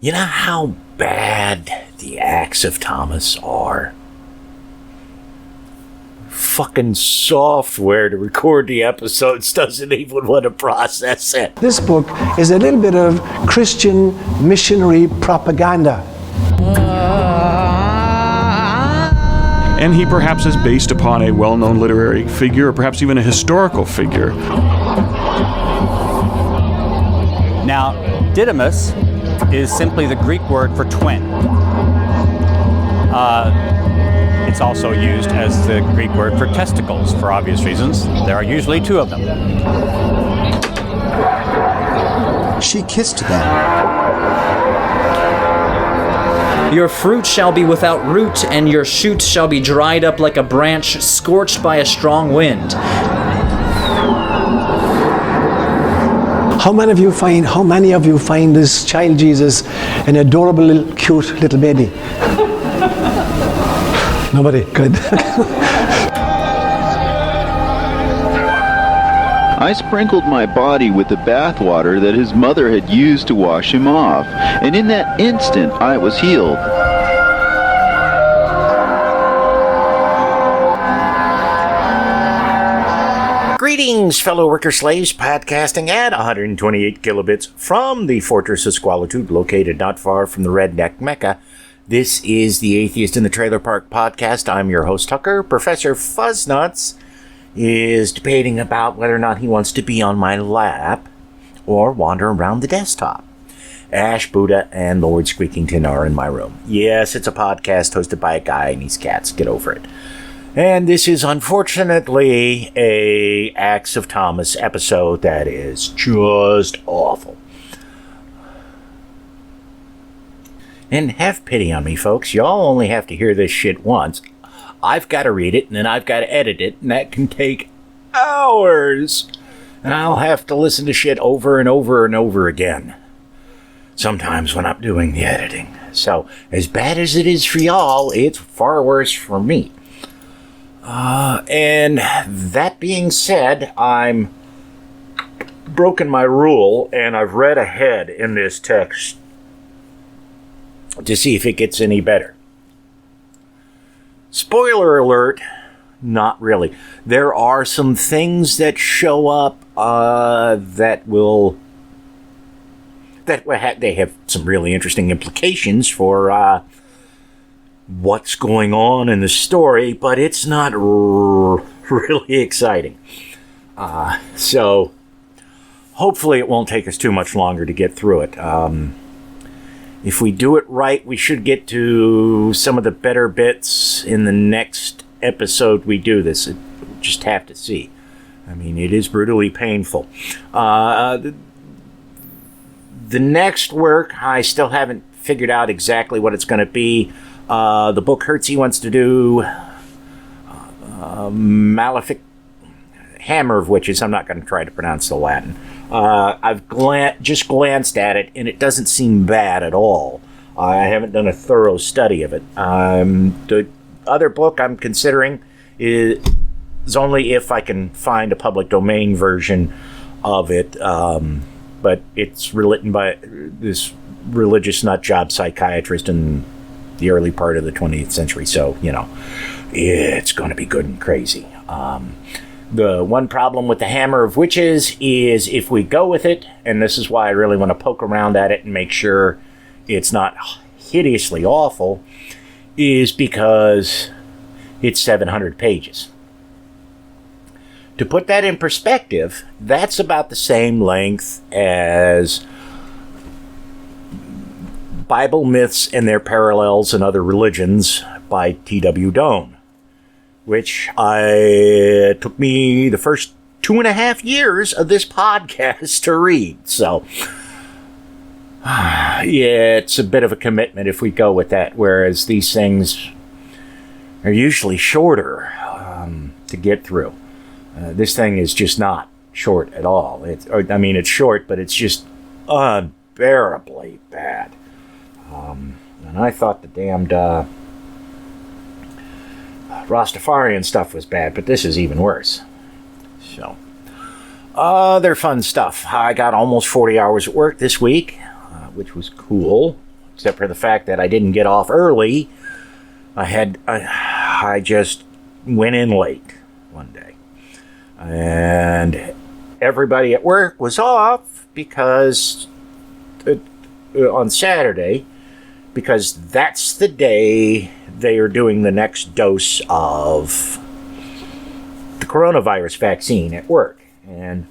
You know how bad the Acts of Thomas are? Fucking software to record the episodes doesn't even want to process it. This book is a little bit of Christian missionary propaganda. And he perhaps is based upon a well-known literary figure, or perhaps even a historical figure. Now, Didymus is simply the Greek word for twin. It's also used as the Greek word for testicles, for obvious reasons. There are usually two of them. She kissed them. Your fruit shall be without root, and your shoot shall be dried up like a branch scorched by a strong wind. How many of you find this child Jesus an adorable, little, cute little baby? Nobody? Good. I sprinkled my body with the bathwater that his mother had used to wash him off, and in that instant I was healed. Greetings, fellow worker slaves, podcasting at 128 kilobits from the Fortress of Squalitude, located not far from the Redneck Mecca. This is the Atheist in the Trailer Park podcast. I'm your host, Tucker. Professor Fuzznuts is debating about whether or not he wants to be on my lap or wander around the desktop. Ash, Buddha, and Lord Squeakington are in my room. Yes, it's a podcast hosted by a guy and his cats. Get over it. And this is unfortunately a Acts of Thomas episode that is just awful. And have pity on me, folks. Y'all only have to hear this shit once. I've got to read it, and then I've got to edit it, and that can take hours. And I'll have to listen to shit over and over and over again. Sometimes when I'm doing the editing. So, as bad as it is for y'all, it's far worse for me. And that being said, I'm broken my rule, and I've read ahead in this text to see if it gets any better. Spoiler alert, not really. There are some things that show up they have some really interesting implications for what's going on in the story, but it's not really exciting. So hopefully it won't take us too much longer to get through it. If we do it right, we should get to some of the better bits in the next episode we do this. We'll just have to see. I mean, it is brutally painful. The next work, I still haven't figured out exactly what it's going to be. The book Hertzie wants to do Malefic Hammer of Witches. I'm not going to try to pronounce the Latin. I've just glanced at it, and it doesn't seem bad at all. I haven't done a thorough study of it. The other book I'm considering is only if I can find a public domain version of it, but it's written by this religious nutjob psychiatrist in the early part of the 20th century, so, you know, it's going to be good and crazy. The one problem with the Hammer of Witches is if we go with it, and this is why I really want to poke around at it and make sure it's not hideously awful, is because it's 700 pages. To put that in perspective, that's about the same length as Bible Myths and Their Parallels in Other Religions by T.W. Doane, which took me the first 2.5 years of this podcast to read. So, yeah, it's a bit of a commitment if we go with that, whereas these things are usually shorter to get through. This thing is just not short at all. It's short, but it's just unbearably bad. And I thought the damned Rastafarian stuff was bad, but this is even worse. So, other fun stuff. I got almost 40 hours at work this week, which was cool. except for the fact that I didn't get off early. I just went in late one day. And everybody at work was off because on Saturday, because that's the day they are doing the next dose of the coronavirus vaccine at work. And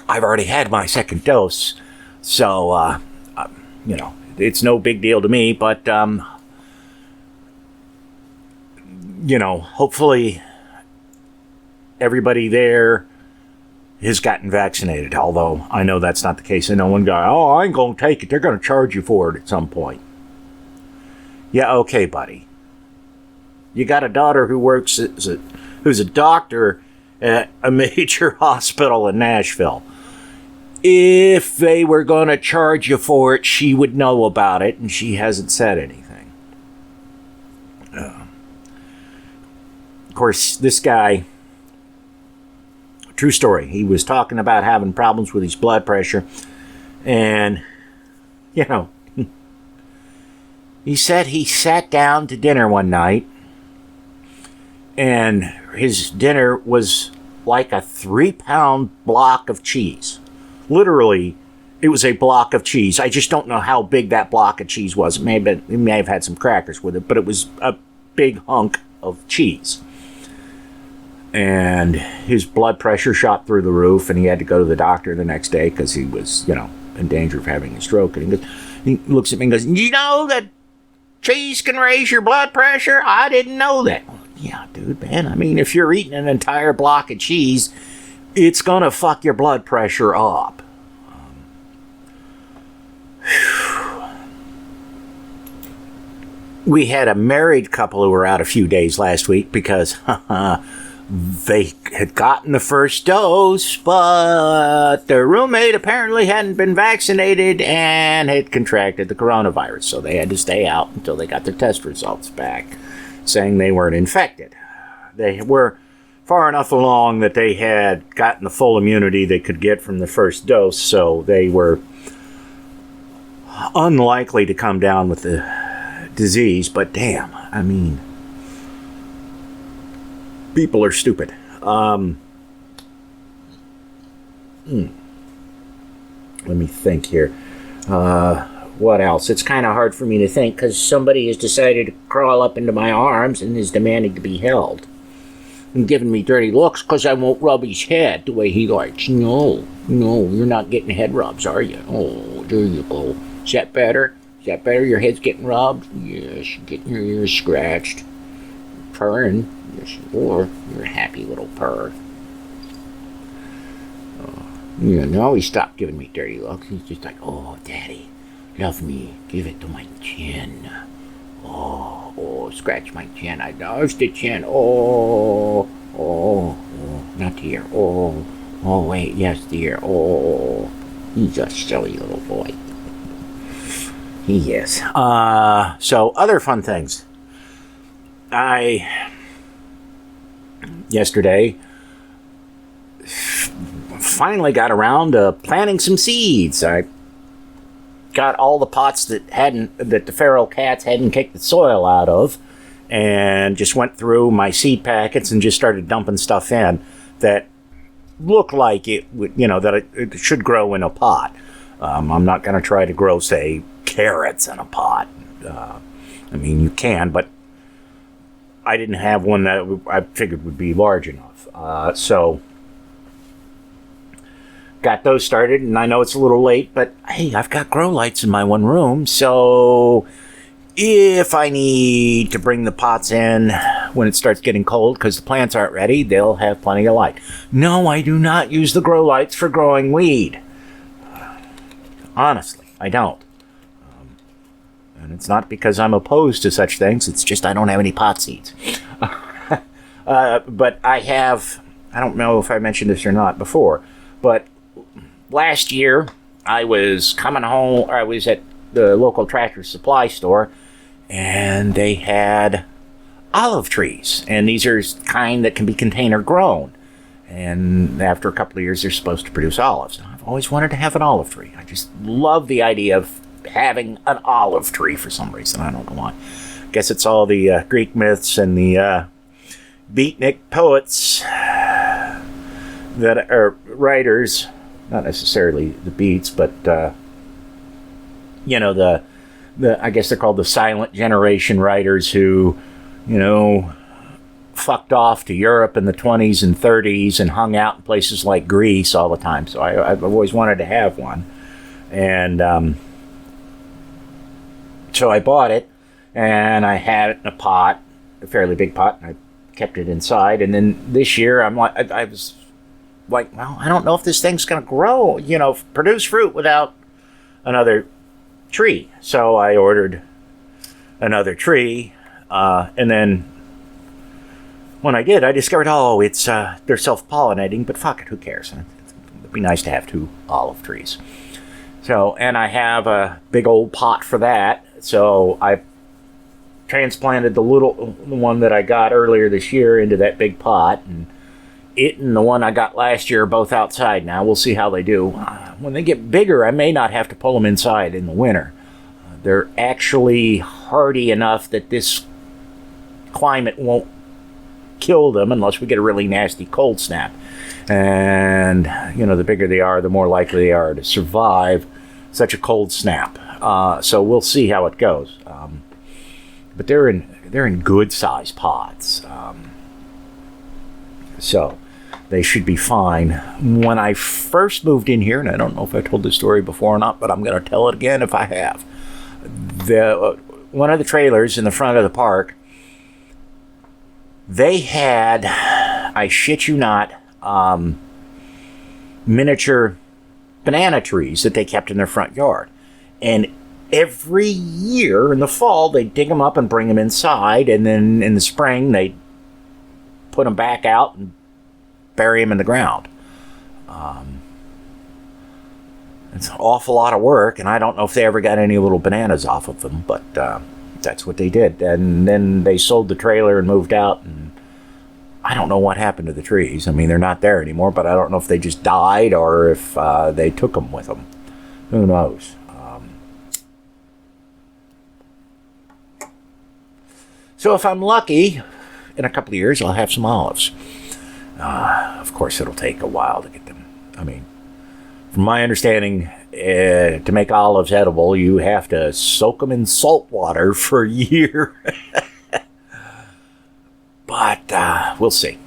I've already had my second dose, so, it's no big deal to me, but, hopefully everybody there has gotten vaccinated, although I know that's not the case. I know one guy, I ain't going to take it. They're going to charge you for it at some point. Yeah, okay, buddy. You got a daughter who works who's a doctor at a major hospital in Nashville. If they were going to charge you for it, she would know about it, and she hasn't said anything. Of course, this guy, true story, he was talking about having problems with his blood pressure, and, he said he sat down to dinner one night, and his dinner was like a 3-pound block of cheese. Literally, it was a block of cheese. I just don't know how big that block of cheese was. It may have had some crackers with it, but it was a big hunk of cheese. And his blood pressure shot through the roof, and he had to go to the doctor the next day because he was, in danger of having a stroke. And he looks at me and goes, "You know that cheese can raise your blood pressure? I didn't know that." Well, yeah, dude, man. I mean, if you're eating an entire block of cheese, it's going to fuck your blood pressure up. We had a married couple who were out a few days last week because they had gotten the first dose, but their roommate apparently hadn't been vaccinated and had contracted the coronavirus. So they had to stay out until they got their test results back, saying they weren't infected. They were far enough along that they had gotten the full immunity they could get from the first dose, so they were unlikely to come down with the disease. But damn, I mean, people are stupid. Let me think here. What else? It's kind of hard for me to think because somebody has decided to crawl up into my arms and is demanding to be held and giving me dirty looks because I won't rub his head the way he likes. No, you're not getting head rubs, are you? Oh, there you go. Is that better? Is that better? Your head's getting rubbed? Yes, you're getting your ears scratched. Purring. Yes, you're a happy little purr. Now he stopped giving me dirty looks. He's just like, "Oh, Daddy, love me. Give it to my chin. Oh, scratch my chin. I nose the chin. Oh, not the ear. Oh, wait, yes, the ear. Oh, he's a silly little boy. He is." So, other fun things. Yesterday, finally got around to planting some seeds. I got all the pots that the feral cats hadn't kicked the soil out of, and just went through my seed packets and just started dumping stuff in that looked like it would, that it should grow in a pot. I'm not going to try to grow, say, carrots in a pot. I mean, you can, but I didn't have one that I figured would be large enough. So got those started, and I know it's a little late, but hey, I've got grow lights in my one room, so if I need to bring the pots in when it starts getting cold because the plants aren't ready, they'll have plenty of light. No, I do not use the grow lights for growing weed. Honestly, I don't. And it's not because I'm opposed to such things, it's just I don't have any pot seeds. But I don't know if I mentioned this or not before, but last year I was coming home, I was at the local Tractor Supply store, and they had olive trees. And these are kind that can be container grown. And after a couple of years, they're supposed to produce olives. I've always wanted to have an olive tree. I just love the idea of having an olive tree for some reason. I don't know why. Guess it's all the Greek myths and the beatnik poets that are writers, not necessarily the beats, but you know, the I guess they're called the silent generation writers who, you know, fucked off to Europe in the 20s and 30s and hung out in places like Greece all the time. So I've always wanted to have one. And so I bought it, and I had it in a pot, a fairly big pot, and I kept it inside. And then this year, I was like, well, I don't know if this thing's going to grow, you know, produce fruit without another tree. So I ordered another tree, and then when I did, I discovered, oh, it's they're self-pollinating, but fuck it, who cares? It'd be nice to have 2 olive trees. So, and I have a big old pot for that, so I transplanted the one that I got earlier this year into that big pot, and it and the one I got last year are both outside now. We'll see how they do. When they get bigger, I may not have to pull them inside in the winter. They're actually hardy enough that this climate won't kill them unless we get a really nasty cold snap. And, you know, the bigger they are, the more likely they are to survive such a cold snap. So we'll see how it goes. But they're in good size pots. So they should be fine. When I first moved in here, and I don't know if I told this story before or not, but I'm going to tell it again if I have. One of the trailers in the front of the park, they had, I shit you not, miniature banana trees that they kept in their front yard. And every year in the fall, they dig them up and bring them inside, and then in the spring, they put them back out and bury them in the ground. It's an awful lot of work, and I don't know if they ever got any little bananas off of them, but that's what they did. And then they sold the trailer and moved out, and I don't know what happened to the trees. I mean, they're not there anymore, but I don't know if they just died or if they took them with them. Who knows? So if I'm lucky, in a couple of years, I'll have some olives. Of course, it'll take a while to get them. I mean, from my understanding, to make olives edible, you have to soak them in salt water for a year. But we'll see.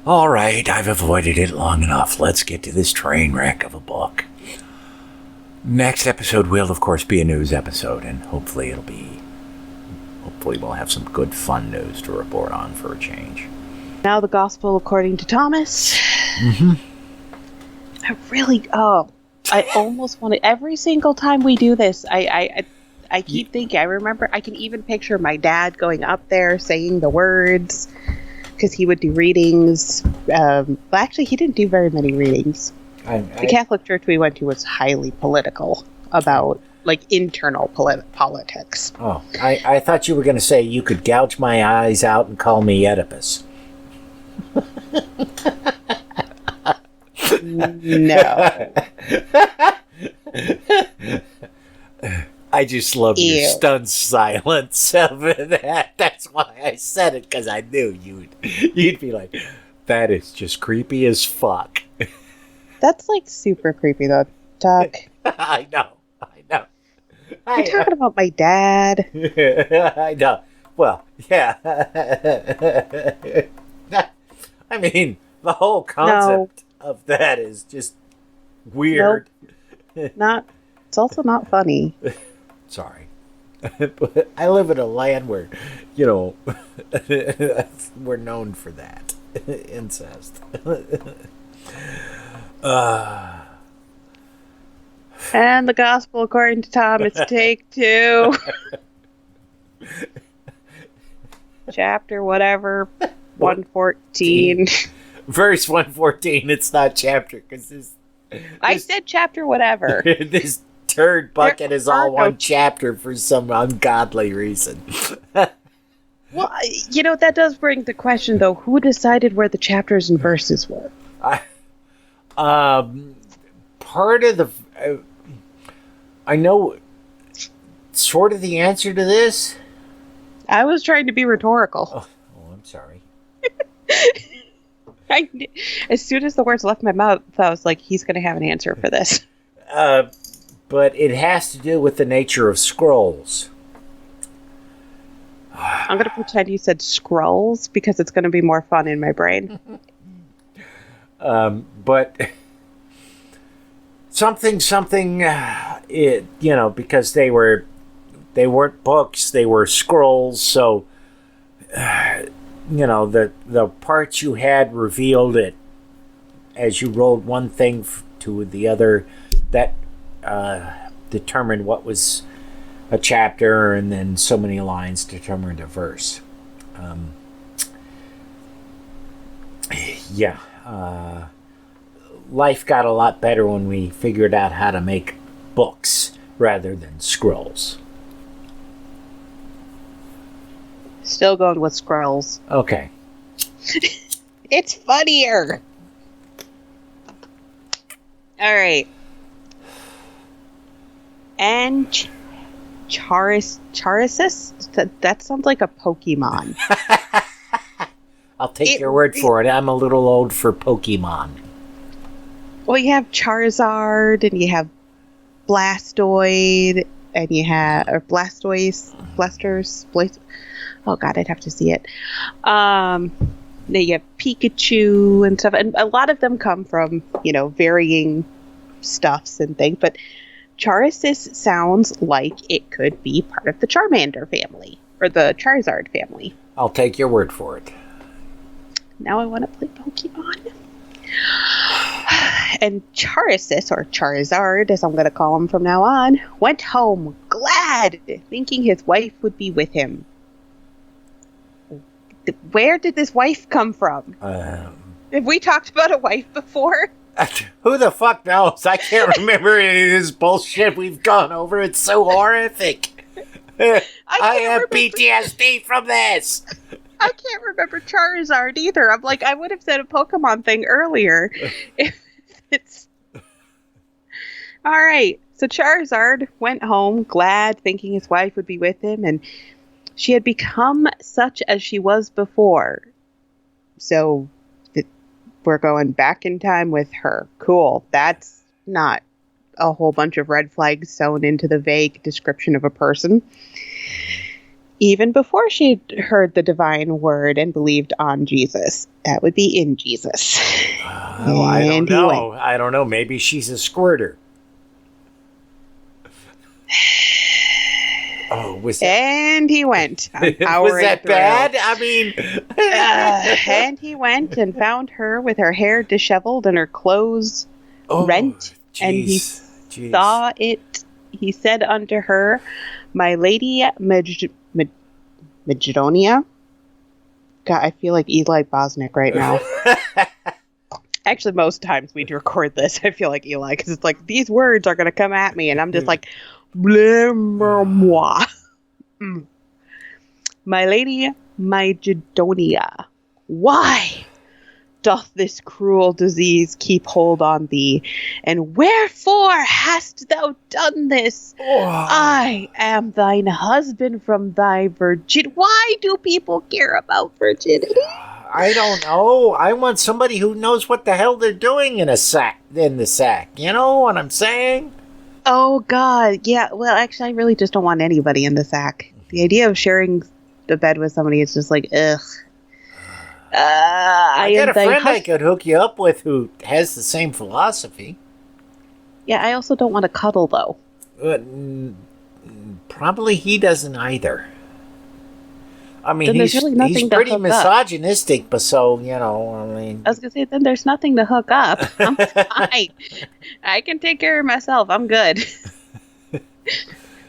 All right, I've avoided it long enough. Let's get to this train wreck of a book. Next episode will, of course, be a news episode, and hopefully we'll have some good fun news to report on for a change. Now the Gospel according to Thomas. Mm-hmm. I almost want to, every single time we do this, I keep thinking, I remember, I can even picture my dad going up there saying the words, because he would do readings. Actually, he didn't do very many readings. The Catholic Church we went to was highly political about, like, internal politics. Oh, I thought you were going to say you could gouge my eyes out and call me Oedipus. No. I just love your stunned silence over that. That's why I said it, because I knew you'd be like, that is just creepy as fuck. That's like super creepy though, Doc. I know. You're talking about my dad. I know. Well, yeah. I mean, the whole concept of that is just weird. Nope. It's also not funny. Sorry. But I live in a land where, you know, we're known for that. Incest. And the Gospel according to Thomas, take 2. Chapter whatever, 114. Verse 114, it's not chapter, because I said chapter whatever. This turd bucket is all one chapter for some ungodly reason. Well, you know, that does bring the question, though. Who decided where the chapters and verses were? Part of the... I know sort of the answer to this. I was trying to be rhetorical. Oh, I'm sorry. As soon as the words left my mouth, I was like, he's going to have an answer for this. But it has to do with the nature of scrolls. I'm going to pretend you said scrolls because it's going to be more fun in my brain. But something, because they weren't books, they were scrolls. So, the parts you had revealed it as you rolled one thing to the other. That determined what was a chapter, and then so many lines determined a verse. Life got a lot better when we figured out how to make books rather than scrolls. Still going with scrolls. Okay. It's funnier. All right. And Charisis? That sounds like a Pokemon. I'll take your word for it. I'm a little old for Pokemon. Well, you have Charizard, and you have Blastoid, and you have Blasters. Oh God, I'd have to see it. Then you have Pikachu and stuff, and a lot of them come from varying stuffs and things. But Charisis sounds like it could be part of the Charmander family or the Charizard family. I'll take your word for it. Now I want to play Pokemon. And Charisis, or Charizard, as I'm going to call him from now on, went home glad, thinking his wife would be with him. Where did this wife come from? Have we talked about a wife before? Who the fuck knows? I can't remember any of this bullshit we've gone over. It's so horrific. I have PTSD from this. I can't remember Charizard either. I'm like, I would have said a Pokemon thing earlier. All right. So Charizard went home glad, thinking his wife would be with him, and she had become such as she was before. So we're going back in time with her. Cool. That's not a whole bunch of red flags sewn into the vague description of a person. Even before she heard the divine word and believed on Jesus. That would be in Jesus. I don't know. I don't know. Maybe she's a squirter. And he went. Was that bad? I mean... and he went and found her with her hair disheveled and her clothes rent. Geez, and he saw it. He said unto her, "My lady Magedonia." God, I feel like Eli Bosnick right now. Actually, most times we record this, I feel like Eli, because it's like, these words are going to come at me, and I'm just like, blah, blah, blah. My lady Magedonia, why doth this cruel disease keep hold on thee? And wherefore hast thou done this? I am thine husband from thy virgin. Why do people care about virginity? I don't know. I want somebody who knows what the hell they're doing in the sack. You know what I'm saying? Oh, God. Yeah. Well, actually, I really just don't want anybody in the sack. The idea of sharing the bed with somebody is just like, ugh. I got a friend I could hook you up with who has the same philosophy. Yeah, I also don't want to cuddle, though. Probably he doesn't either. I mean, he's pretty misogynistic, but so, I mean... I was going to say, then there's nothing to hook up. I'm fine. I can take care of myself. I'm good.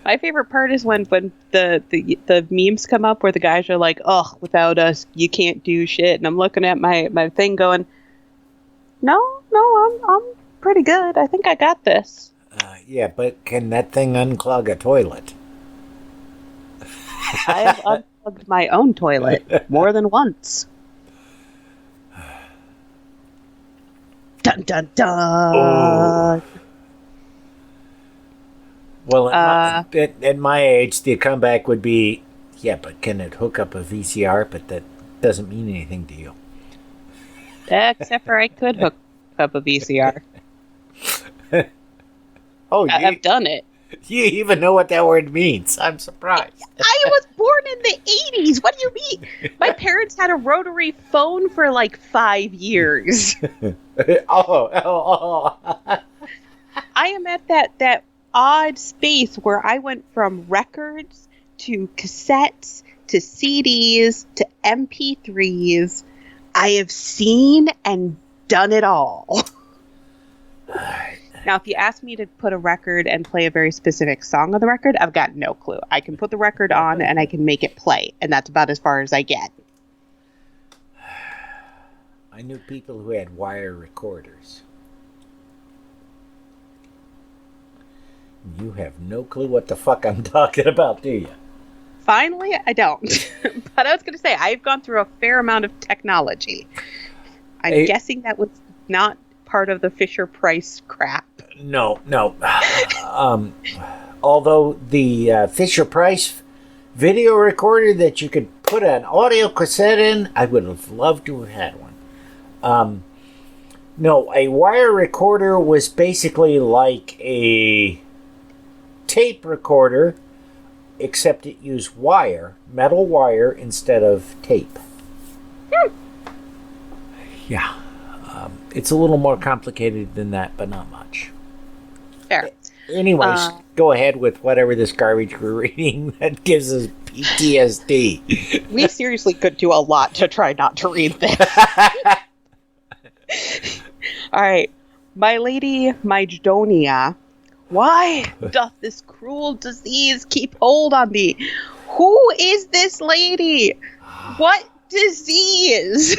My favorite part is when the memes come up where the guys are like, "Oh, without us, you can't do shit." And I'm looking at my thing going, No, I'm pretty good. I think I got this. Yeah, but can that thing unclog a toilet? I have unplugged my own toilet more than once. Dun dun dun. Oh. Well, at my age, the comeback would be, yeah, but can it hook up a VCR? But that doesn't mean anything to you. Except for I could hook up a VCR. Oh, I've done it. You even know what that word means. I'm surprised. I was born in the 80s. What do you mean? My parents had a rotary phone for like 5 years. Oh. I am at that odd space where I went from records to cassettes to CDs to MP3s. I have seen and done it all. Now, if you ask me to put a record and play a very specific song on the record, I've got no clue. I can put the record on and I can make it play, and that's about as far as I get. I knew people who had wire recorders. You have no clue what the fuck I'm talking about, do you? Finally, I don't. But I was going to say, I've gone through a fair amount of technology. I'm guessing that was not part of the Fisher-Price crap. No. Although the Fisher-Price video recorder that you could put an audio cassette in, I would have loved to have had one. No, a wire recorder was basically like a tape recorder, except it used metal wire instead of tape. Yeah. It's a little more complicated than that, but not much. Fair. Anyways, go ahead with whatever this garbage we're reading that gives us PTSD. We seriously could do a lot to try not to read this. All right. My lady Mydonia, why doth this cruel disease keep hold on thee? Who is this lady? What disease?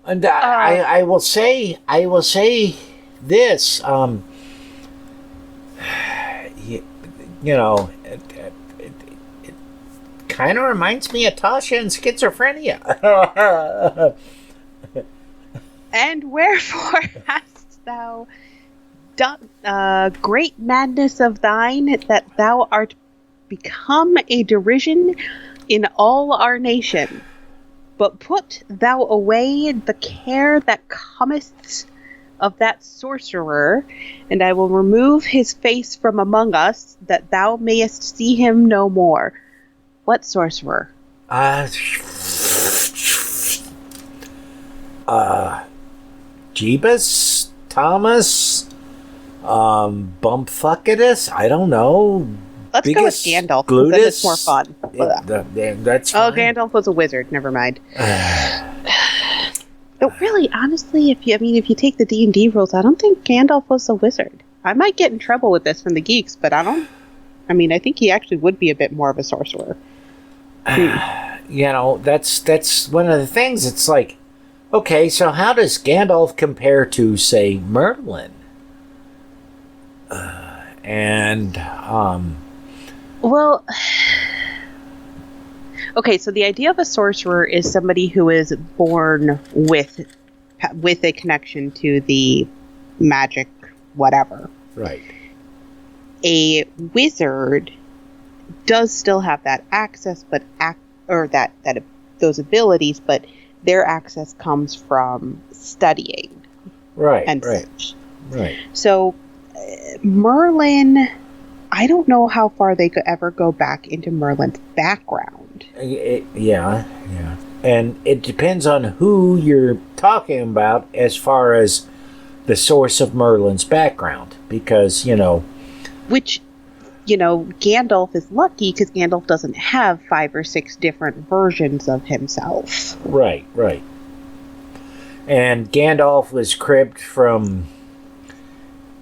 And I will say this. You know, it kind of reminds me of Tasha and schizophrenia. And wherefore hast thou done great madness of thine, that thou art become a derision in all our nation? But put thou away the care that cometh of that sorcerer, and I will remove his face from among us, that thou mayest see him no more. What sorcerer? Jeebus? Thomas? Bumpfucketus? I don't know. Let's go with Gandalf, because then it's more fun. That's fine. Oh, Gandalf was a wizard. Never mind. But really, honestly, if you take the D&D rules, I don't think Gandalf was a wizard. I might get in trouble with this from the geeks, but I think he actually would be a bit more of a sorcerer. You know, that's one of the things. It's like, okay, so how does Gandalf compare to, say, Merlin? Well, okay, so the idea of a sorcerer is somebody who is born with a connection to the magic whatever. Right. A wizard does still have that access, but those abilities, but their access comes from studying. Right. And right. such. Right. So Merlin, I don't know how far they could ever go back into Merlin's background. Yeah. And it depends on who you're talking about as far as the source of Merlin's background. Because, Which, Gandalf is lucky because Gandalf doesn't have 5 or 6 different versions of himself. Right. And Gandalf was cribbed from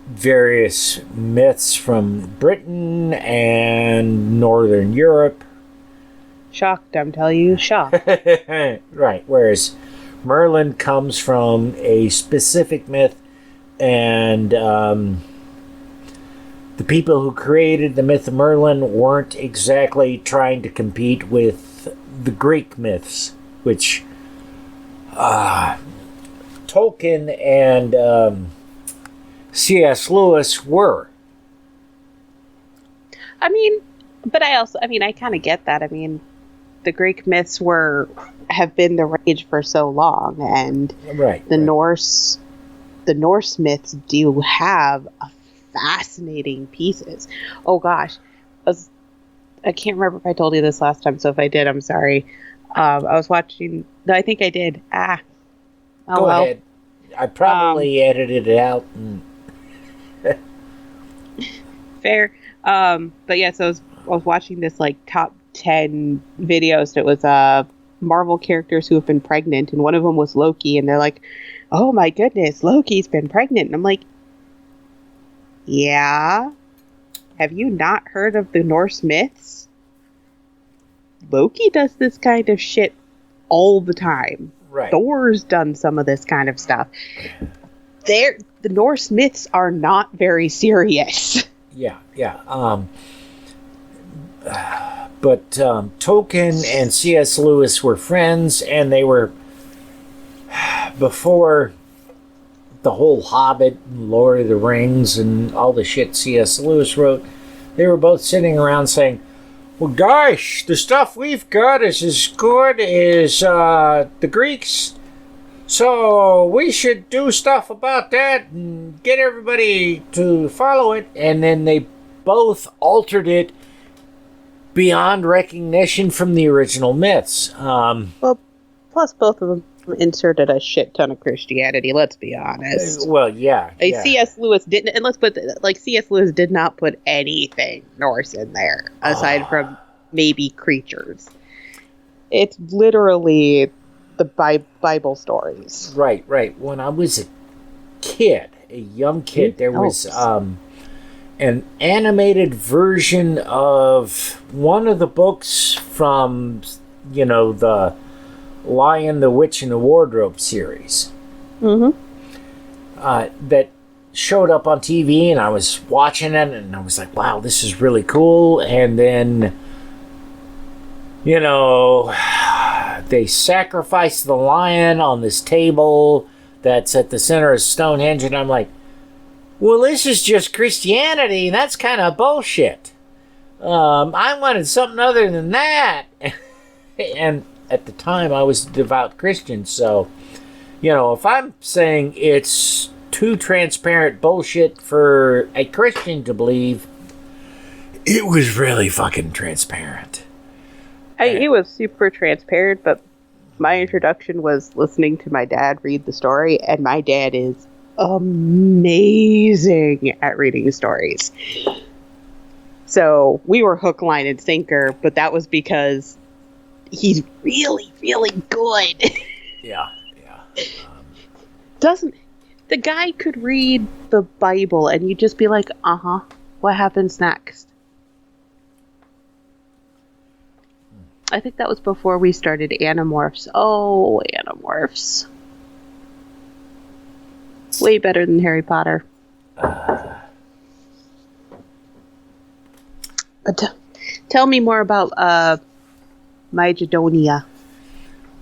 various myths from Britain and Northern Europe. Shocked, I'm telling you, shocked. Right, whereas Merlin comes from a specific myth, and the people who created the myth of Merlin weren't exactly trying to compete with the Greek myths, which Tolkien and C.S. Lewis were. I mean, but I kind of get that. I mean, the Greek myths have been the rage for so long, and the Norse myths do have a fascinating pieces. Oh gosh, I can't remember if I told you this last time, so if I did, I'm sorry. I was watching. No, I think I did. Go ahead. I probably edited it out. Fair. But yeah, so I was watching this like top 10 videos. It was Marvel characters who have been pregnant, and one of them was Loki, and they're like, "Oh my goodness, Loki's been pregnant." And I'm like, "Yeah. Have you not heard of the Norse myths? Loki does this kind of shit all the time. Right. Thor's done some of this kind of stuff. The Norse myths are not very serious." Yeah. But Tolkien and C.S. Lewis were friends, and they were, before the whole Hobbit and Lord of the Rings and all the shit C.S. Lewis wrote, they were both sitting around saying, well, gosh, the stuff we've got is as good as the Greeks, so we should do stuff about that and get everybody to follow it. And then they both altered it beyond recognition from the original myths. Well, plus both of them inserted a shit ton of Christianity, let's be honest. Well, yeah. C.S. Lewis didn't, and let's put, C.S. Lewis did not put anything Norse in there, aside from maybe creatures. It's literally the Bible stories. Right. When I was a young kid, there was an animated version of one of the books from, the Lion, the Witch, and the Wardrobe series. Mm-hmm. That showed up on TV, and I was watching it, and I was like, wow, this is really cool. And then, they sacrificed the lion on this table that's at the center of Stonehenge, and I'm like, well, this is just Christianity, and that's kind of bullshit. I wanted something other than that. And at the time, I was a devout Christian, so, if I'm saying it's too transparent bullshit for a Christian to believe, it was really fucking transparent. It was super transparent, but my introduction was listening to my dad read the story, and my dad is amazing at reading stories. So we were hook, line, and sinker, but that was because he's really, really good. Yeah. The guy could read the Bible, and you'd just be like, what happens next? I think that was before we started Animorphs. Oh, Animorphs. Way better than Harry Potter. Tell me more about Mygedonia.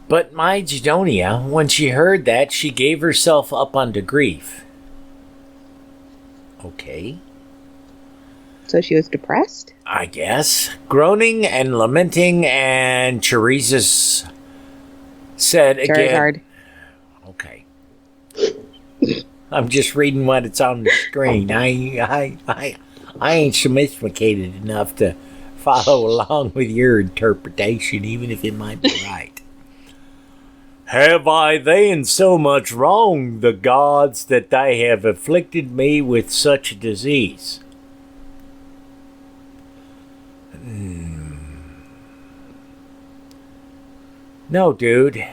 But Mygedonia, when she heard that, she gave herself up unto grief. Okay. So she was depressed? I guess. Groaning and lamenting, and Charizas said again... Charizard. Okay. I'm just reading what it's on the screen. I ain't sophisticated enough to follow along with your interpretation, even if it might be right. Have I then so much wronged the gods that they have afflicted me with such a disease? No, dude.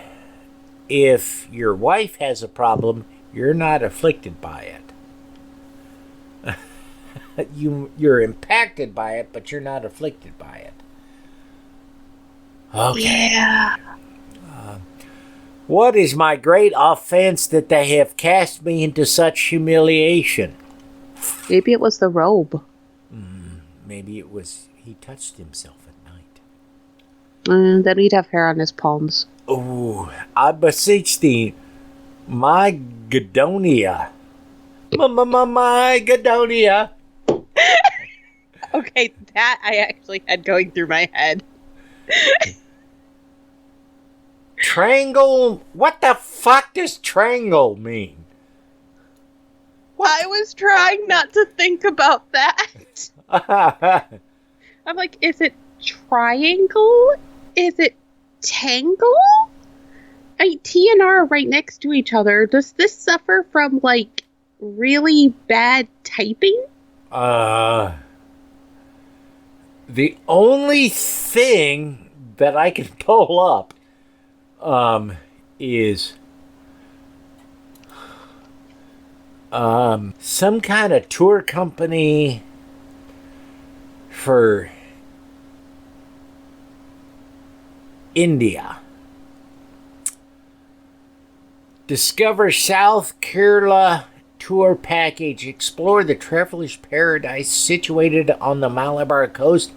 If your wife has a problem, you're not afflicted by it. You're impacted by it, but you're not afflicted by it. Okay. Yeah. What is my great offense that they have cast me into such humiliation? Maybe it was the robe. Maybe it was he touched himself at night. Then he'd have hair on his palms. Oh, I beseech thee, Mygedonia, My Gadonia. Okay, that I actually had going through my head. Triangle? What the fuck does triangle mean? I was trying not to think about that. I'm like, is it triangle? Is it tangle? T and R are right next to each other. Does this suffer from, like, really bad typing? The only thing that I can pull up is some kind of tour company for India. Discover South Kerala tour package. Explore the traveler's paradise situated on the Malabar coast.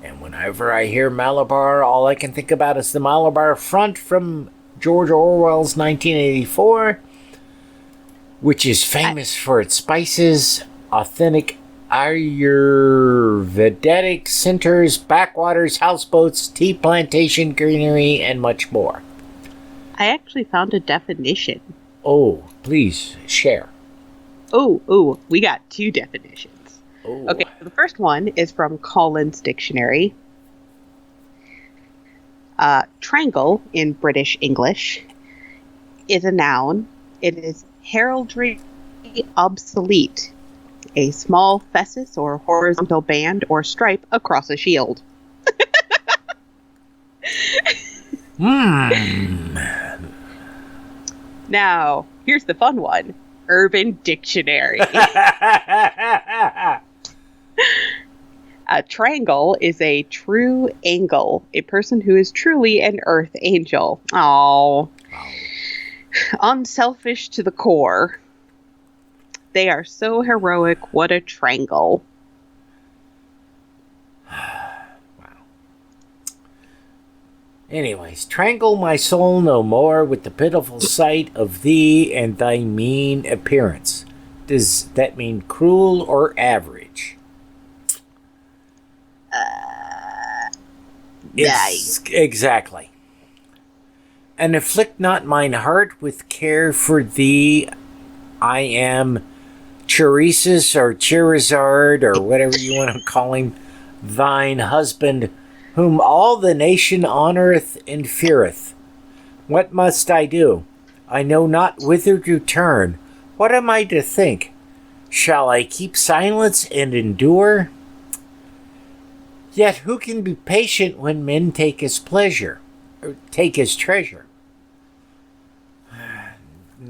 And whenever I hear Malabar, all I can think about is the Malabar Front from George Orwell's 1984, which is famous for its spices, authentic Ayurvedic centers, backwaters, houseboats, tea plantation greenery, and much more. I actually found a definition. Oh, please share. Oh, we got 2 definitions. Oh. Okay, so the first one is from Collins Dictionary. Triangle, in British English, is a noun. It is heraldry obsolete. A small fessus or horizontal band or stripe across a shield. Now, here's the fun one. Urban Dictionary. A triangle is a true angle. A person who is truly an earth angel. Oh. Unselfish to the core. They are so heroic. What a triangle. Anyways, trangle my soul no more with the pitiful sight of thee and thy mean appearance. Does that mean cruel or average? Nice. Exactly. And afflict not mine heart with care for thee. I am Cheresus or Cherizard or whatever you want to call him, thine husband, whom all the nation honoureth and feareth. What must I do? I know not whither to turn. What am I to think? Shall I keep silence and endure? Yet who can be patient when men take his pleasure, or take his treasure?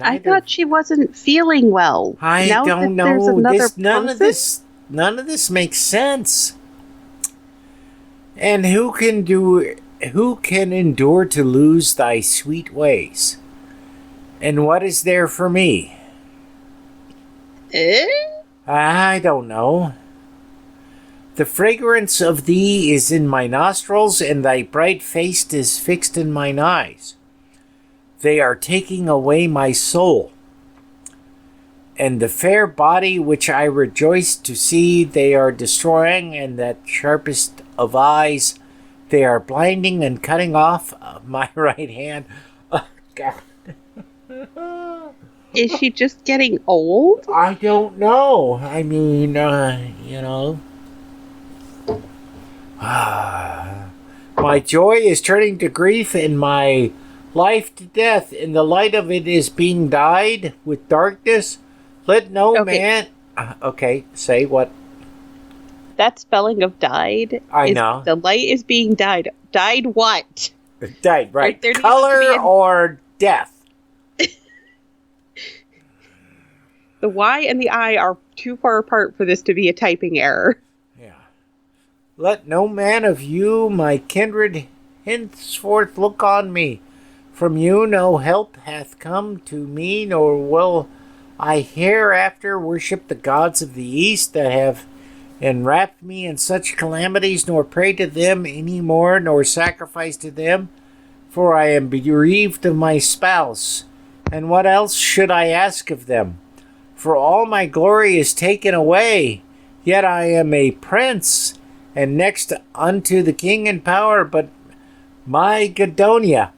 I thought she wasn't feeling well. I now don't that there's know. another None of this makes sense. And who can endure to lose thy sweet ways? And what is there for me? I don't know. The fragrance of thee is in my nostrils, and thy bright face is fixed in mine eyes. They are taking away my soul. And the fair body which I rejoice to see, they are destroying, and that sharpest of eyes, they are blinding and cutting off my right hand. Oh, God. Is she just getting old? I don't know. I mean, you know. My joy is turning to grief, and my life to death, and the light of it is being dyed with darkness. Let no man... okay, say what? That spelling of died. I know. The light is being dyed. Dyed what? Dyed, right. There needs Color to be or death? The Y and the I are too far apart for this to be a typing error. Yeah. Let no man of you, my kindred, henceforth look on me. From you no help hath come to me, nor will I hereafter worship the gods of the east that have enwrapped me in such calamities, nor pray to them any more, nor sacrifice to them, for I am bereaved of my spouse. And what else should I ask of them? For all my glory is taken away, yet I am a prince, and next unto the king in power, but my Gadonia,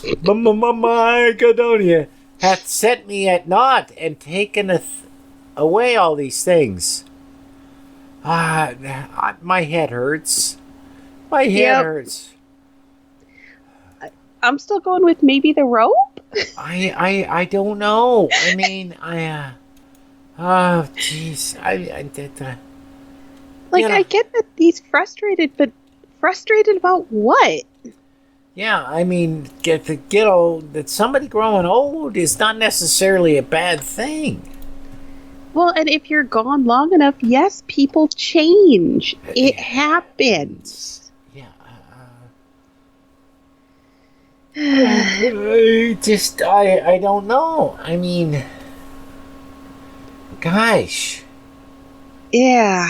my Gadonia, hath set me at naught, and taken away all these things. My head hurts. My head hurts. I'm still going with maybe the rope. I don't know. I mean, oh, jeez. I did that. Like, I get that he's frustrated, but frustrated about what? Yeah, I mean, that somebody growing old is not necessarily a bad thing. Well, and if you're gone long enough, yes, people change. It happens. Yeah. I don't know. I mean, gosh. Yeah.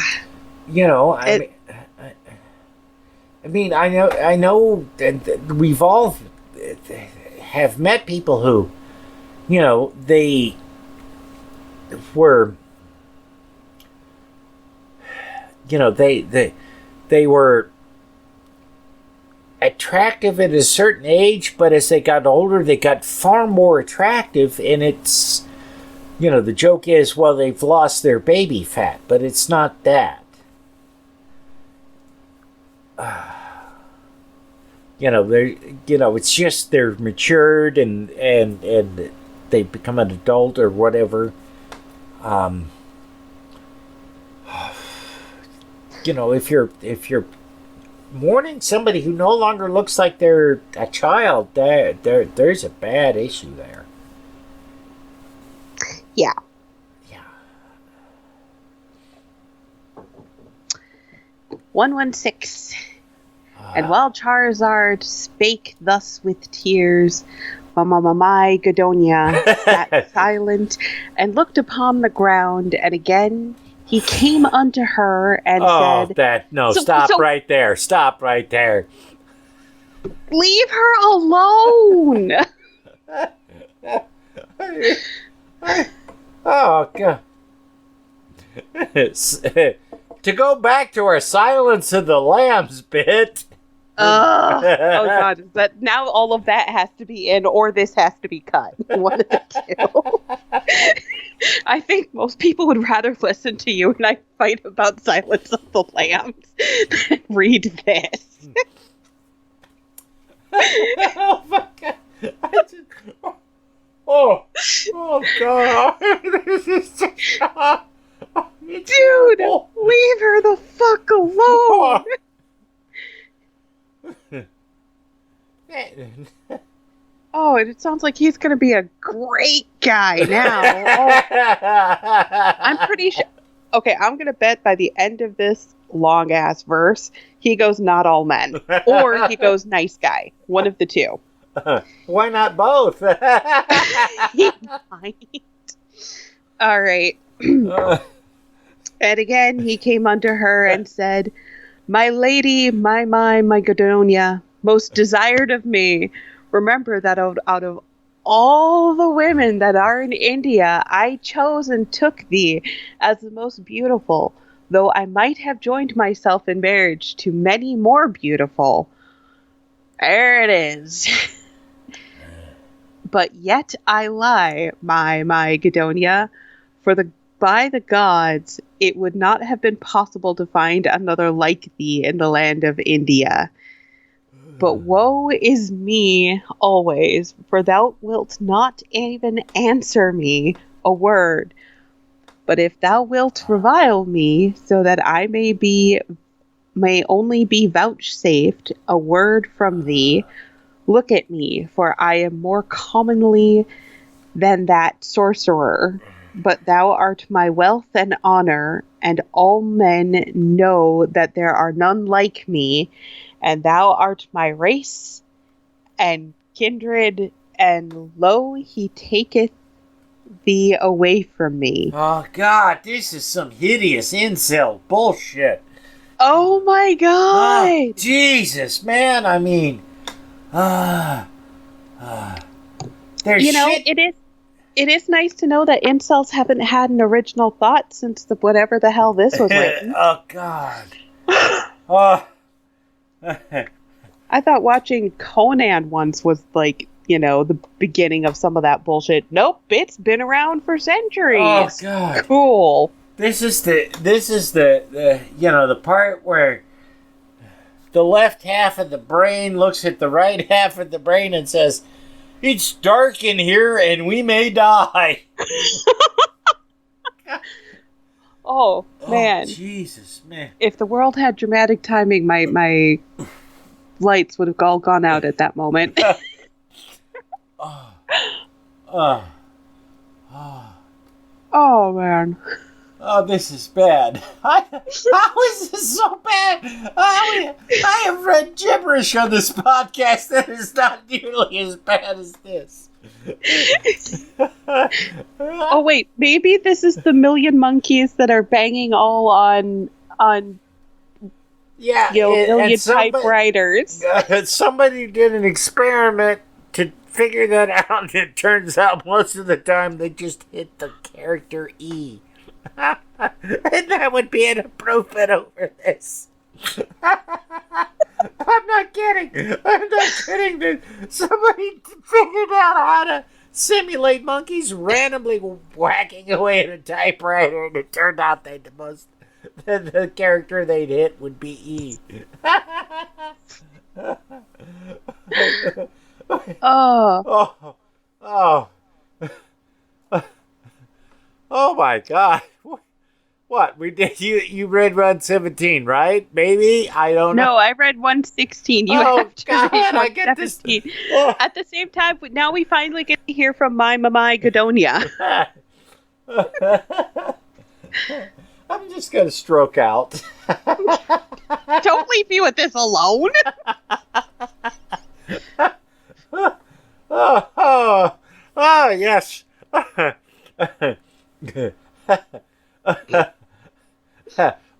You know, I know that we've all have met people who, you know, they were, you know, they were attractive at a certain age, but as they got older, they got far more attractive, and it's, you know, the joke is, well, they've lost their baby fat, but it's not that. You know, it's just they're matured and they become an adult or whatever. You know, if you're mourning somebody who no longer looks like they're a child, there's a bad issue there. Yeah. Yeah. 116. And while Charizard spake thus with tears, my Gadonia sat silent and looked upon the ground, and again he came unto her and said, Stop right there. Stop right there. Leave her alone. Oh, God. To go back to our Silence of the Lambs bit. Oh God! Is that now all of that has to be in, or this has to be cut? One of the two. I think most people would rather listen to you and I fight about Silence of the Lambs than read this. Oh my God! Oh God! This is so Dude, leave her the fuck alone. Oh, it sounds like he's going to be a great guy now. I'm pretty sure. Okay, I'm going to bet by the end of this long ass verse, he goes not all men. Or he goes nice guy. One of the two. Why not both? He might. All right. And again, he came unto her and said, My lady, my Gadonia, most desired of me, remember that out of all the women that are in India, I chose and took thee as the most beautiful, though I might have joined myself in marriage to many more beautiful. There it is. But yet I lie, my Gadonia, for by the gods, it would not have been possible to find another like thee in the land of India. But woe is me always, for thou wilt not even answer me a word. But if thou wilt revile me, so that I may only be vouchsafed a word from thee, look at me, for I am more commonly than that sorcerer. But thou art my wealth and honor, and all men know that there are none like me, and thou art my race and kindred, and lo, he taketh thee away from me. Oh, God, this is some hideous incel bullshit. Oh, my God. Oh, Jesus, man, I mean, there's you know, shit. it is. It is nice to know that incels haven't had an original thought since whatever the hell this was written. Oh, God. Oh. I thought watching Conan once was like, the beginning of some of that bullshit. Nope, it's been around for centuries. Oh, God. Cool. This is the the part where the left half of the brain looks at the right half of the brain and says, "It's dark in here and we may die." Oh, man. Oh, Jesus, man. If the world had dramatic timing, my lights would have all gone out at that moment. Oh, man. Oh, this is bad. How is this so bad? I have read gibberish on this podcast that is not nearly as bad as this. Oh, wait. Maybe this is the million monkeys that are banging all on million typewriters. Somebody did an experiment to figure that out, and it turns out most of the time they just hit the character E. And that would be an improvement over this. I'm not kidding. Somebody figured out how to simulate monkeys randomly whacking away at a typewriter, and it turned out that the character they'd hit would be E. Oh my God. What? We did you read 117, right? Maybe? I don't know. No, I read 116. You have to read 117. At the same time, now we finally get to hear from my Mamai Gadonia. I'm just going to stroke out. Don't leave me with this alone. Oh, yes.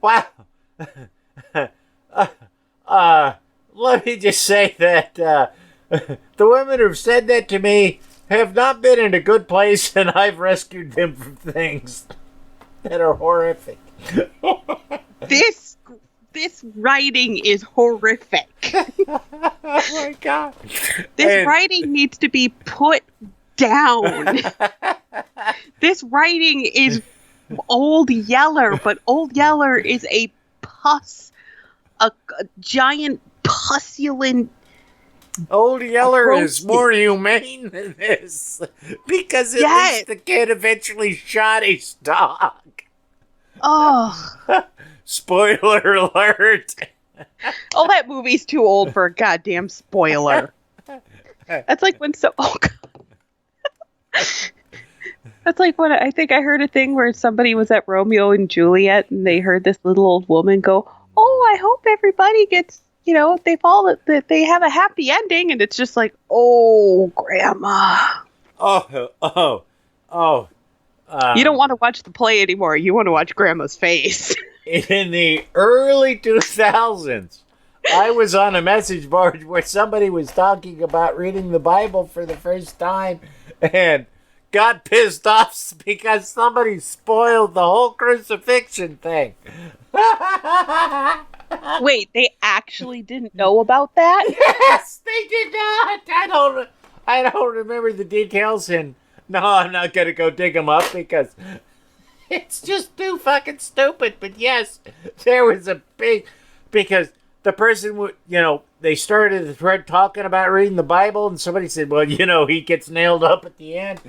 Wow. Let me just say that the women who've said that to me have not been in a good place, and I've rescued them from things that are horrific. This writing is horrific. Oh my God. This writing needs to be put down. This writing is Old Yeller, but Old Yeller is a giant pusculent. Old Yeller is more humane than this, because at least the kid eventually shot his dog. Oh. Spoiler alert. Oh, that movie's too old for a goddamn spoiler. That's like when That's like when I think I heard a thing where somebody was at Romeo and Juliet and they heard this little old woman go, "Oh, I hope everybody gets, they they have a happy ending," and it's just like, "Oh, Grandma." You don't want to watch the play anymore. You want to watch Grandma's face. In the early 2000s, I was on a message board where somebody was talking about reading the Bible for the first time and got pissed off because somebody spoiled the whole crucifixion thing. Wait, they actually didn't know about that? Yes, they did not. I don't remember the details, and no, I'm not going to go dig them up because it's just too fucking stupid. But yes, there was a big, because the person would, they started the thread talking about reading the Bible, and somebody said, well, he gets nailed up at the end.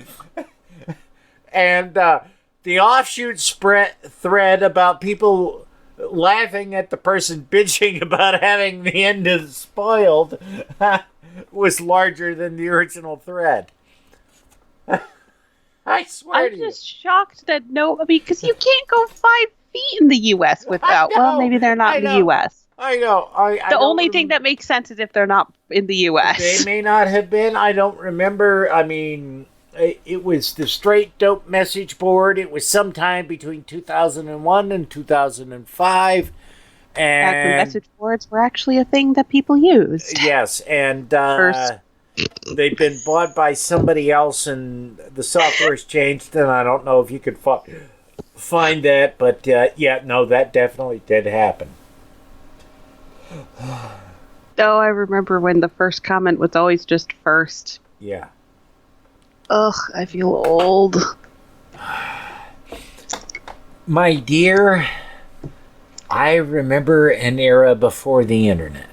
And the offshoot thread about people laughing at the person bitching about having the end spoiled was larger than the original thread. I swear to you. I'm just shocked that because you can't go 5 feet in the U.S. without. Well, maybe they're not in the U.S. I know. The only thing that makes sense is if they're not in the U.S. They may not have been. I don't remember. I mean, it was the Straight Dope message board. It was sometime between 2001 and 2005. And back when message boards were actually a thing that people used. Yes, and first they've been bought by somebody else, and the software's changed, and I don't know if you could find that, but yeah, no, that definitely did happen. Oh, I remember when the first comment was always just first. Yeah. Ugh, I feel old. My dear, I remember an era before the internet.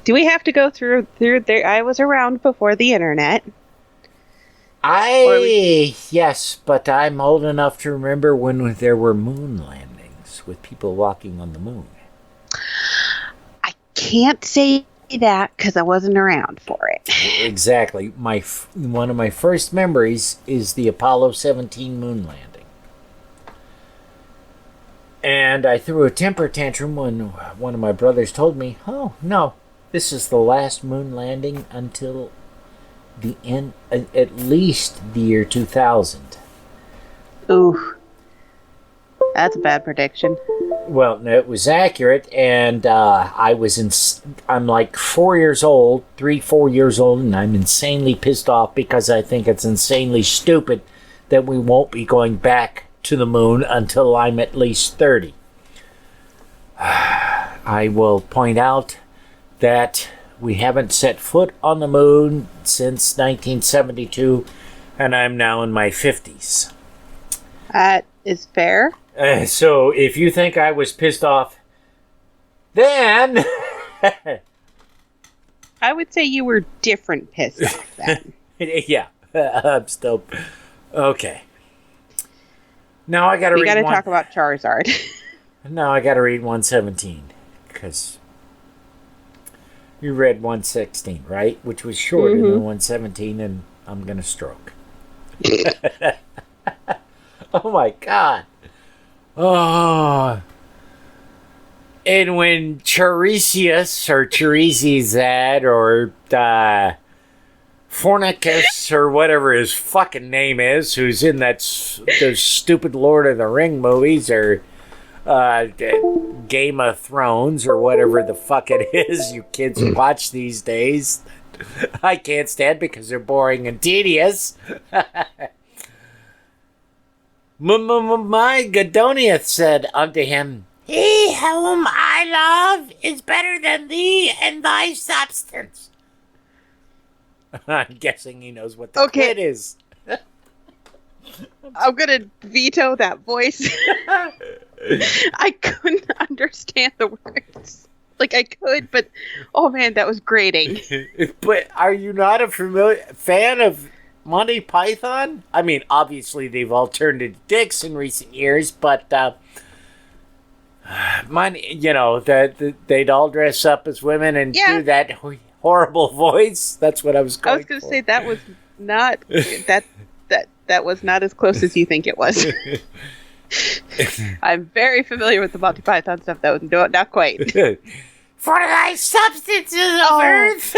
Do we have to go through there? I was around before the internet. Yes, but I'm old enough to remember when there were moon landings with people walking on the moon. I can't say that because I wasn't around for it. Exactly. One of my first memories is the Apollo 17 moon landing. And I threw a temper tantrum when one of my brothers told me, "Oh, no, this is the last moon landing until the end, at least the year 2000. Ooh. That's a bad prediction. Well, no, it was accurate, and I'm like 4 years old, 4 years old, and I'm insanely pissed off because I think it's insanely stupid that we won't be going back to the moon until I'm at least 30. I will point out that we haven't set foot on the moon since 1972, and I'm now in my 50s. That is fair. So if you think I was pissed off then... I would say you were different pissed off then. Yeah, I'm still... Okay. Now I gotta read... We gotta talk about Charizard. Now I gotta read 117, because... You read 116, right? Which was shorter than 117, and I'm going to stroke. Oh, my God. Oh. And when Tiresias, or Tiresizad, or Fornicus, or whatever his fucking name is, who's in those stupid Lord of the Ring movies, or... Game of Thrones or whatever the fuck it is you kids watch these days. I can't stand because they're boring and tedious. My Godoniath said unto him, "He whom I love is better than thee and thy substance." I'm guessing he knows what the quid is. I'm gonna veto that voice. I couldn't understand the words. Like I could, but oh man, that was grating. But are you not a fan of Monty Python? I mean, obviously they've all turned into dicks in recent years, but they'd all dress up as women and do that horrible voice. That's what I was going. I was going to say that was not that was not as close as you think it was. I'm very familiar with the Monty Python stuff, though. Not quite. For thy substances of earth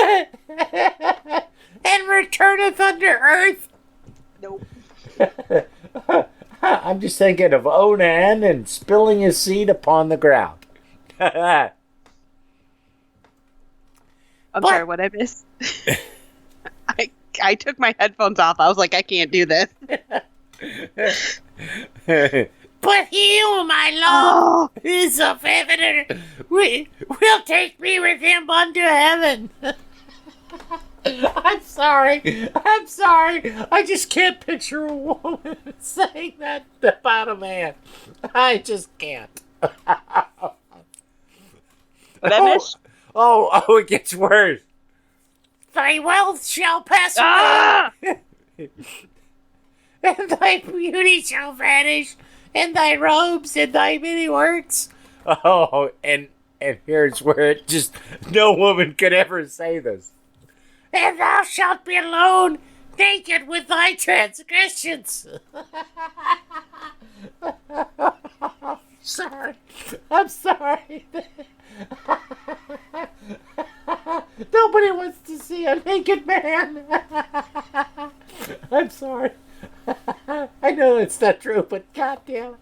and returneth unto earth. Nope. I'm just thinking of Onan and spilling his seed upon the ground. I'm sorry, what I missed? I took my headphones off. I was like, I can't do this. But he whom I love is of heaven, will take me with him unto heaven. I'm sorry. I just can't picture a woman saying that about a man. I just can't. What I missed? Oh, it gets worse. Thy wealth shall pass away, and thy beauty shall vanish, and thy robes and thy many works. Oh, and here's where it just no woman could ever say this. And thou shalt be alone, naked with thy transgressions. I'm sorry. Nobody wants to see a naked man. I'm sorry. I know it's not true, but goddamn.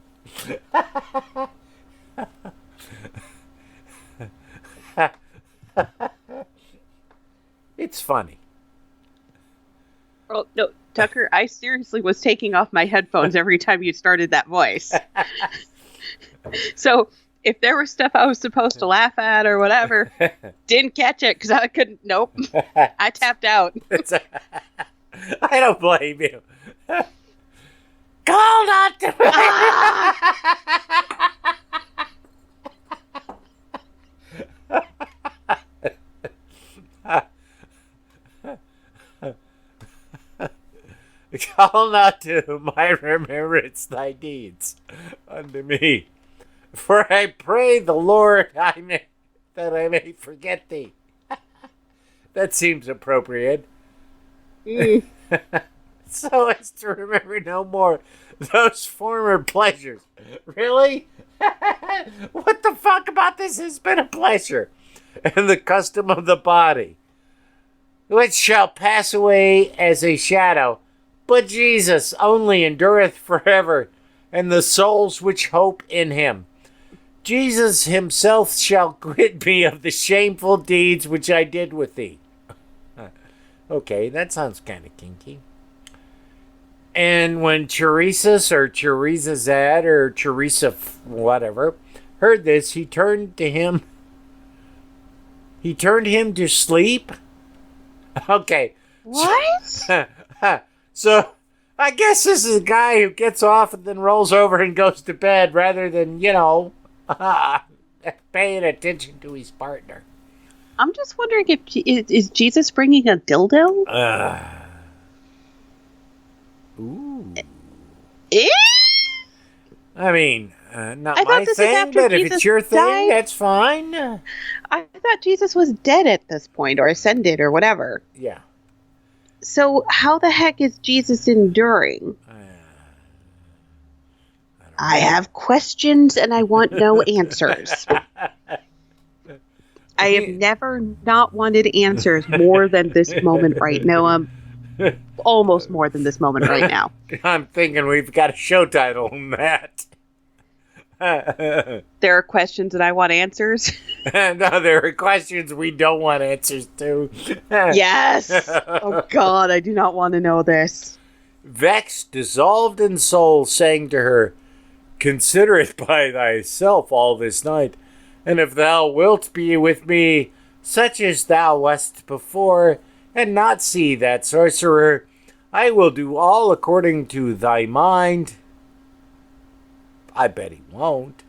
funny. Oh, no, Tucker, I seriously was taking off my headphones every time you started that voice. So if there was stuff I was supposed to laugh at or whatever, didn't catch it because I couldn't. Nope. I tapped out. I don't blame you. Call not to Call not to my remembrance thy deeds unto me. For I pray the Lord that I may forget thee. That seems appropriate. So as to remember no more those former pleasures. Really? What the fuck about this has been a pleasure? And the custom of the body, which shall pass away as a shadow, but Jesus only endureth forever, and the souls which hope in him. Jesus himself shall quit me of the shameful deeds which I did with thee. Okay, that sounds kind of kinky. And when Teresa's or Teresazad or Teresa whatever heard this, he turned him to sleep. Okay. What? So I guess this is a guy who gets off and then rolls over and goes to bed rather than, paying attention to his partner. I'm just wondering if is Jesus bringing a dildo? Ooh. Eh? I mean, not I thought my this is thing, after but if Jesus it's your thing, died. that's fine. I thought Jesus was dead at this point, or ascended, or whatever. Yeah. So how the heck is Jesus enduring? I have questions and I want no answers. I have never not wanted answers more than this moment right now. Almost more than this moment right now. I'm thinking we've got a show title on that. There are questions and I want answers. No, there are questions we don't want answers to. Yes. Oh God, I do not want to know this. Vexed, dissolved in soul, saying to her, consider it by thyself all this night, and if thou wilt be with me, such as thou wast before, and not see that sorcerer, I will do all according to thy mind. I bet he won't.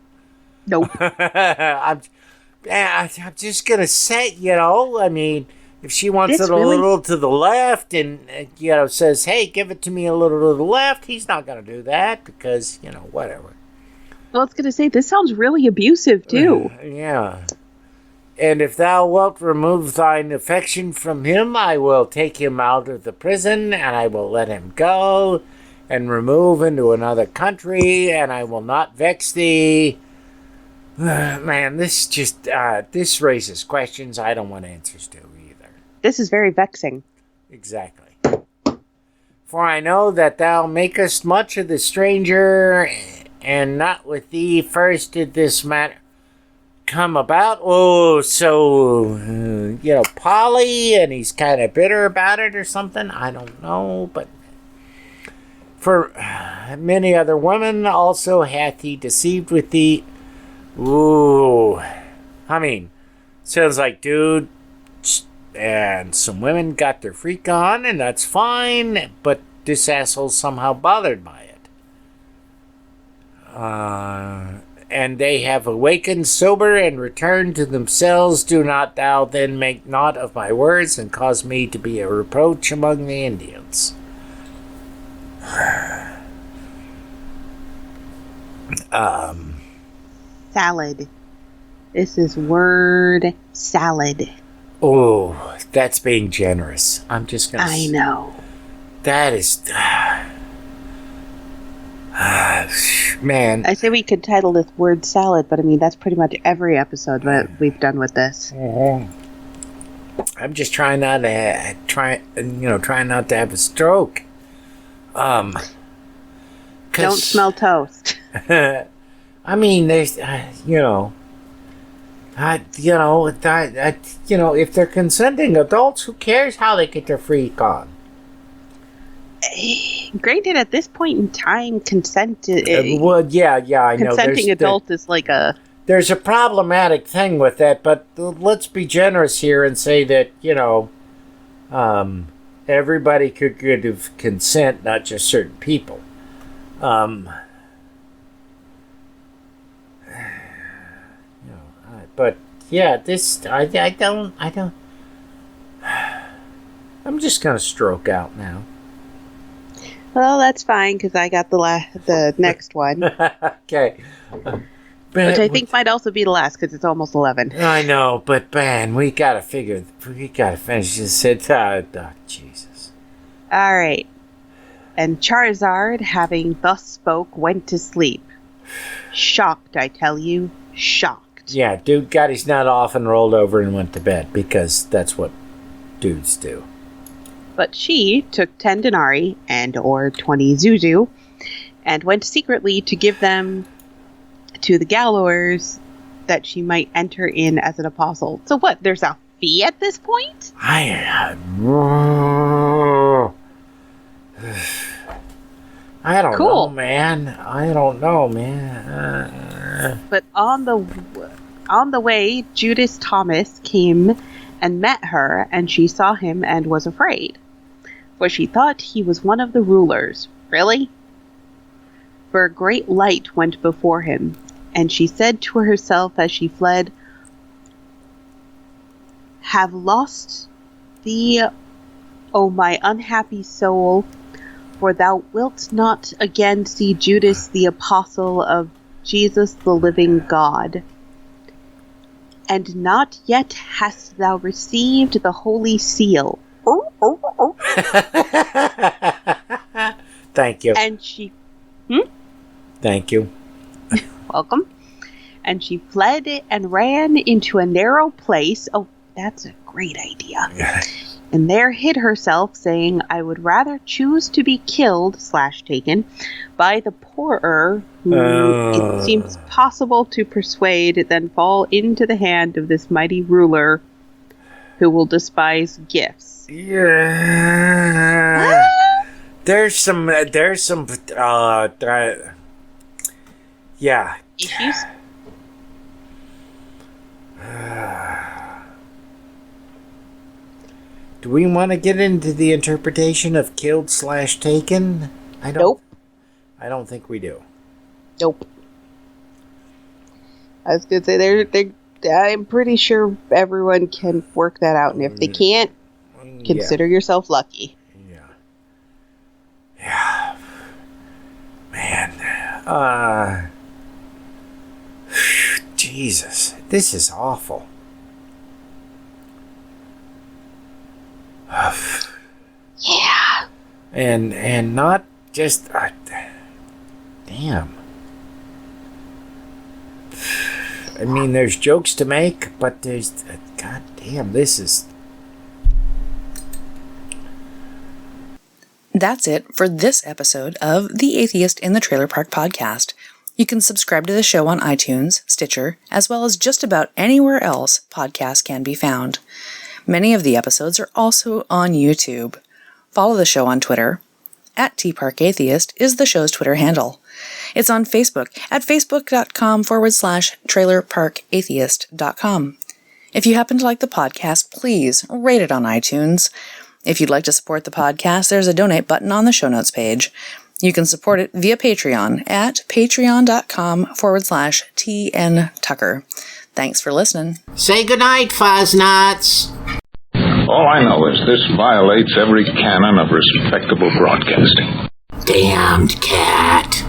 Nope. I'm just gonna say, I mean, if she wants This it a really- little to the left and, says, hey, give it to me a little to the left, he's not gonna do that because, whatever. Well, I was going to say, this sounds really abusive, too. Yeah. And if thou wilt remove thine affection from him, I will take him out of the prison, and I will let him go, and remove into another country, and I will not vex thee. Man, this just, this raises questions I don't want answers to either. This is very vexing. Exactly. For I know that thou makest much of the stranger, and not with thee first did this matter come about. Oh, so, Polly, and he's kind of bitter about it or something. I don't know, but for many other women also hath he deceived with thee. Ooh. I mean, sounds like, dude, and some women got their freak on, and that's fine, but this asshole's somehow bothered by it. And they have awakened sober and returned to themselves. Do not thou then make naught of my words and cause me to be a reproach among the Indians. Salad. This is word salad. Oh, that's being generous. I'm just gonna. I know. That is. Man. I say we could title this word salad, but I mean, that's pretty much every episode that we've done with this. I'm just trying not to trying not to have a stroke. Don't smell toast. I mean, there's, If they're consenting adults, who cares how they get their freak on? Granted, at this point in time, consent. I know. Consenting adult is like a. There's a problematic thing with that, but let's be generous here and say that everybody could give consent, not just certain people. But yeah, I don't. I'm just gonna stroke out now. Well, that's fine because I got the next one, Okay. which I think might also be the last because it's almost 11. I know, but man, we gotta finish this. Jesus. All right. And Charizard, having thus spoke, went to sleep. Shocked, I tell you, shocked. Yeah, dude got his nut off and rolled over and went to bed because that's what dudes do. But she took 10 denarii or 20 zuzu and went secretly to give them to the Gallowers that she might enter in as an apostle. So what, there's a fee at this point? I don't know, man. I don't know, man. But on the way, Judas Thomas came and met her, and she saw him and was afraid, for she thought he was one of the rulers. Really? For a great light went before him, and she said to herself as she fled, "Have lost thee, O my unhappy soul, for thou wilt not again see Judas the apostle of Jesus the living God. And not yet hast thou received the holy seal." Thank you. And she... Thank you. Welcome. And she fled and ran into a narrow place. Oh, that's a great idea. And there hid herself, saying, "I would rather choose to be killed / taken by the poorer, who it seems possible to persuade, than fall into the hand of this mighty ruler, who will despise gifts." Yeah. There's some yeah. Issues? Do we want to get into the interpretation of killed / taken? Nope. I don't think we do. Nope. I was going to say, I'm pretty sure everyone can work that out, and if they can't, consider yourself lucky. Yeah. Man. Jesus. This is awful. Yeah. And not just... damn. I mean, there's jokes to make, but there's... God damn, this is... That's it for this episode of The Atheist in the Trailer Park Podcast. You can subscribe to the show on iTunes, Stitcher, as well as just about anywhere else podcasts can be found. Many of the episodes are also on YouTube. Follow the show on Twitter. @TParkAtheist is the show's Twitter handle. It's on Facebook at facebook.com/trailerparkatheist.com. If you happen to like the podcast, please rate it on iTunes. If you'd like to support the podcast, there's a donate button on the show notes page. You can support it via Patreon at patreon.com/TNTucker. Thanks for listening. Say goodnight, Fuzz-Nuts. All I know is this violates every canon of respectable broadcasting. Damned cat.